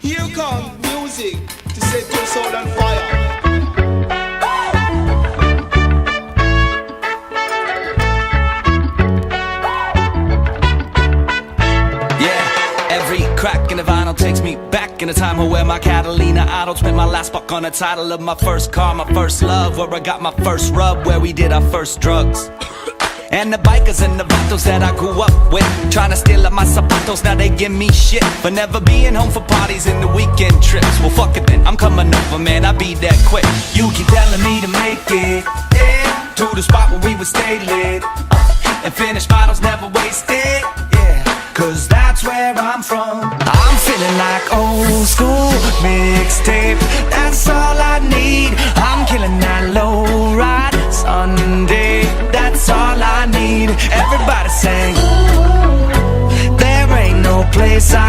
Here comes music to set your soul on fire. Every crack in the vinyl takes me back in a time where my Catalina idol spent my last buck on the title of my first car, my first love, where I got my first rub, where we did our first drugs. And the bikers and the vatos that I grew up with, trying to steal up my zapatos, now they give me shit for never being home for parties and the weekend trips. Well fuck it then, I'm coming over man, I'll be that quick. You keep telling me to make it, yeah, to the spot where we would stay lit, and finish bottles never wasted, yeah, cause that's where I'm from. I'm feeling like old school mixtape, that's all I need. I'm killing that low ride Sunday, that's all I need. Everybody sing, there ain't no place I